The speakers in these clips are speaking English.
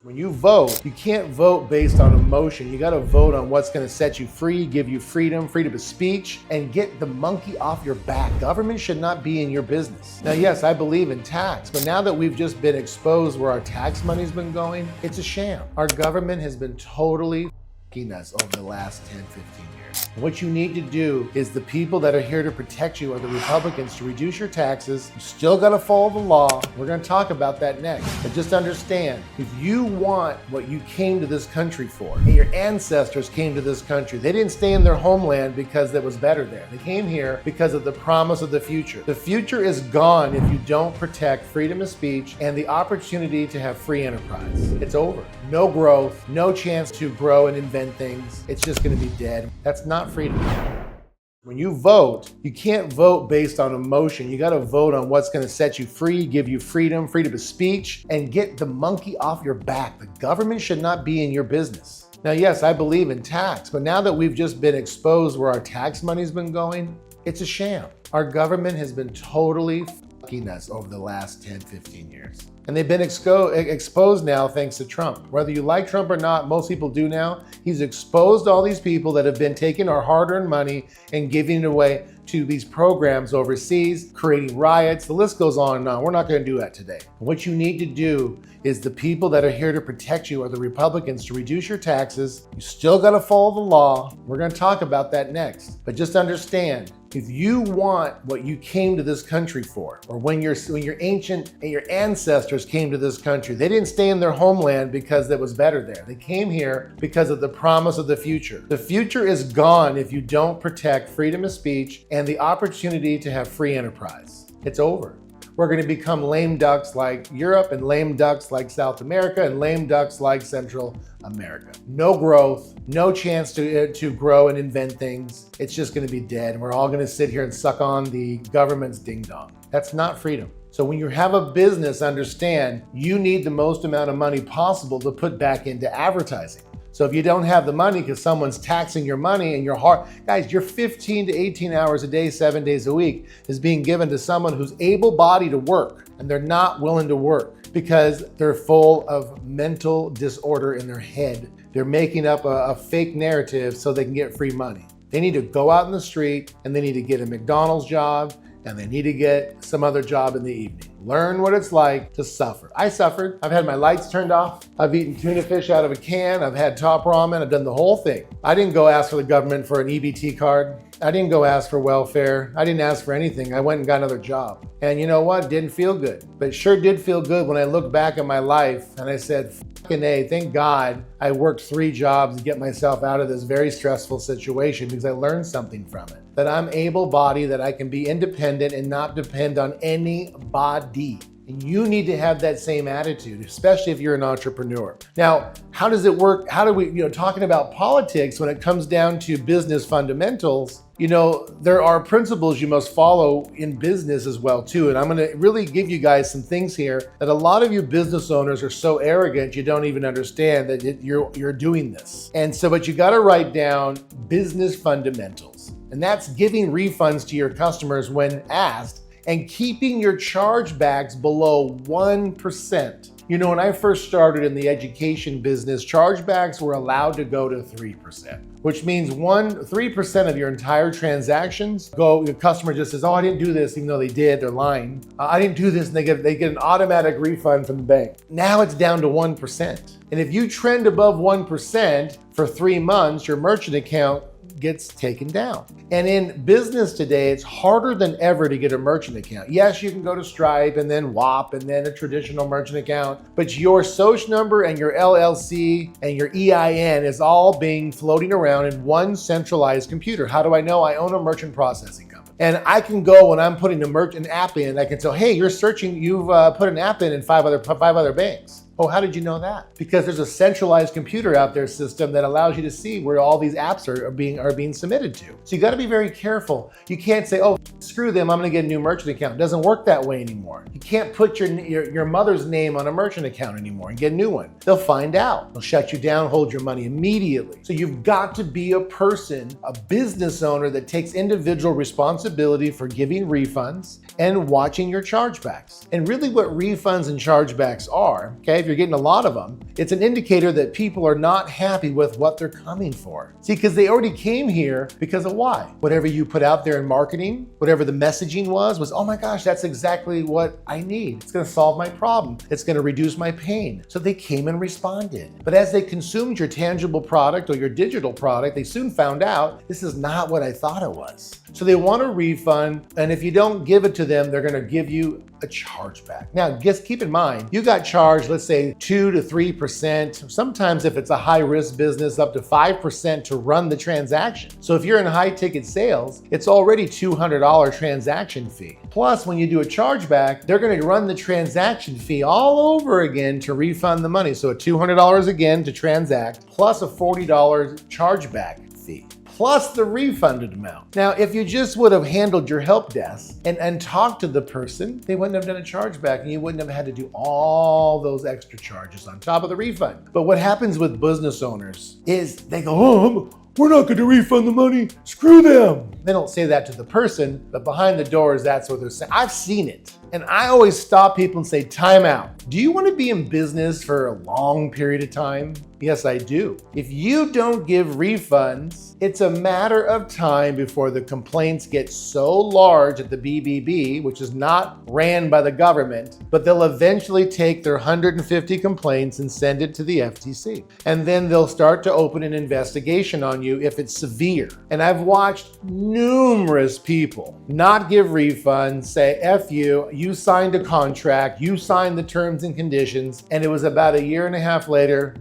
When you vote, you can't vote based on emotion. You got to vote on what's going to set you free, give you freedom of speech, and get the monkey off your back. Government should not be in your business. Now, yes, I believe in tax, but now that we've just been exposed where our tax money's been going, it's a sham. Our government has been totally f***ing us over the last 10, 15 years. What you need to do is the people that are here to protect you are the Republicans to reduce your taxes. You still got to follow the law. We're going to talk about that next. But just understand, if you want what you came to this country for, and your ancestors came to this country, they didn't stay in their homeland because it was better there. They came here because of the promise of the future. The future is gone if you don't protect freedom of speech and the opportunity to have free enterprise. It's over. No growth, no chance to grow and invent things. It's just going to be dead. That's not freedom. When you vote, you can't vote based on emotion. You got to vote on what's going to set you free, give you freedom of speech, and get the monkey off your back. The government should not be in your business. Now, yes, I believe in tax, but now that we've just been exposed where our tax money's been going, it's a sham. Our government has been totally f***ing us over the last 10, 15 years. And they've been exposed now thanks to Trump. Whether you like Trump or not, most people do now. He's exposed all these people that have been taking our hard-earned money and giving it away to these programs overseas, creating riots. The list goes on and on. We're not going to do that today. What you need to do is the people that are here to protect you are the Republicans to reduce your taxes. You still got to follow the law. We're going to talk about that next. But just understand, if you want what you came to this country for, or when your ancient and your ancestors came to this country, they didn't stay in their homeland because it was better there. They came here because of the promise of the future. The future is gone if you don't protect freedom of speech and the opportunity to have free enterprise. It's over. We're going to become lame ducks like Europe and lame ducks like South America and lame ducks like Central America. No growth, no chance to grow and invent things. It's just going to be dead. And we're all going to sit here and suck on the government's ding dong. That's not freedom. So when you have a business, understand you need the most amount of money possible to put back into advertising. So if you don't have the money because someone's taxing your money and your heart, guys, your 15 to 18 hours a day, 7 days a week is being given to someone who's able-bodied to work, and they're not willing to work because they're full of mental disorder in their head. They're making up a fake narrative so they can get free money. They need to go out in the street and they need to get a McDonald's job and they need to get some other job in the evening. Learn what it's like to suffer. I suffered. I've had my lights turned off. I've eaten tuna fish out of a can. I've had top ramen. I've done the whole thing. I didn't go ask for the government for an EBT card. I didn't go ask for welfare. I didn't ask for anything. I went and got another job. And you know what? Didn't feel good. But it sure did feel good when I look back at my life and I said, fucking A, thank God I worked 3 jobs to get myself out of this very stressful situation because I learned something from it. That I'm able-bodied, that I can be independent and not depend on anybody. And you need to have that same attitude, especially if you're an entrepreneur. Now, how does it work? How do we, talking about politics, when it comes down to business fundamentals, there are principles you must follow in business as well too. And I'm going to really give you guys some things here that a lot of you business owners are so arrogant you don't even understand that you're doing this. And so, but you got to write down business fundamentals. And that's giving refunds to your customers when asked and keeping your chargebacks below 1%. When I first started in the education business, chargebacks were allowed to go to 3%, which means 3% of your entire transactions the customer just says, oh, I didn't do this, even though they did, they're lying. I didn't do this, and they get an automatic refund from the bank. Now it's down to 1%. And if you trend above 1% for 3 months, your merchant account gets taken down. And in business today, it's harder than ever to get a merchant account. Yes, you can go to Stripe and then WAP and then a traditional merchant account, but your social number and your LLC and your EIN is all being floating around in one centralized computer. How do I know? I own a merchant processing company. And I can go when I'm putting an app in, I can tell, hey, you've put an app in 5 other banks. Oh, how did you know that? Because there's a centralized computer out there system that allows you to see where all these apps are being submitted to. So you got to be very careful. You can't say, oh, screw them, I'm going to get a new merchant account. It doesn't work that way anymore. You can't put your mother's name on a merchant account anymore and get a new one. They'll find out. They'll shut you down, hold your money immediately. So you've got to be a person, a business owner that takes individual responsibility for giving refunds and watching your chargebacks. And really what refunds and chargebacks are, okay, if you're getting a lot of them, it's an indicator that people are not happy with what they're coming for. See, because they already came here because of why? Whatever you put out there in marketing, whatever the messaging was, oh my gosh, that's exactly what I need. It's gonna solve my problem. It's gonna reduce my pain. So they came and responded. But as they consumed your tangible product or your digital product, they soon found out this is not what I thought it was. So they want a refund, and if you don't give it to them, they're gonna give you a chargeback. Now, just keep in mind, you got charged, let's say 2 to 3%, sometimes if it's a high risk business, up to 5% to run the transaction. So if you're in high ticket sales, it's already $200 transaction fee. Plus, when you do a chargeback, they're gonna run the transaction fee all over again to refund the money. So $200 again to transact, plus a $40 chargeback fee, plus the refunded amount. Now, if you just would have handled your help desk and talked to the person, they wouldn't have done a chargeback and you wouldn't have had to do all those extra charges on top of the refund. But what happens with business owners is they go, oh, we're not going to refund the money. Screw them. They don't say that to the person, but behind the doors, that's what they're saying. I've seen it. And I always stop people and say, time out. Do you want to be in business for a long period of time? Yes, I do. If you don't give refunds, it's a matter of time before the complaints get so large at the BBB, which is not ran by the government, but they'll eventually take their 150 complaints and send it to the FTC. And then they'll start to open an investigation on you if it's severe. And I've watched numerous people not give refunds, say, F you, you signed a contract, you signed the terms and conditions, and it was about a year and a half later,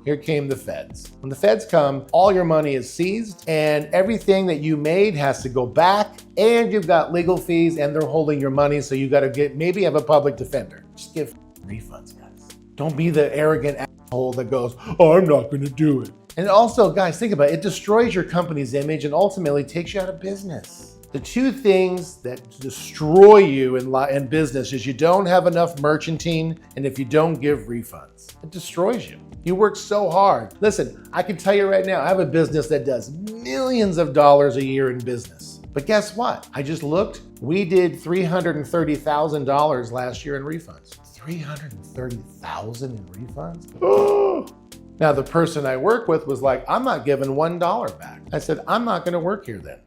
here came the feds. When the feds come, all your money is seized and everything that you made has to go back, and you've got legal fees and they're holding your money, so you gotta maybe have a public defender. Just give refunds, guys. Don't be the arrogant asshole that goes, oh, I'm not gonna do it. And also, guys, think about it. It destroys your company's image and ultimately takes you out of business. The two things that destroy you in business is you don't have enough merchanting, and if you don't give refunds, it destroys you. You work so hard. Listen, I can tell you right now, I have a business that does millions of dollars a year in business. But guess what? I just looked. We did $330,000 last year in refunds. $330,000 in refunds? Now, the person I work with was like, I'm not giving $1 back. I said, I'm not going to work here then.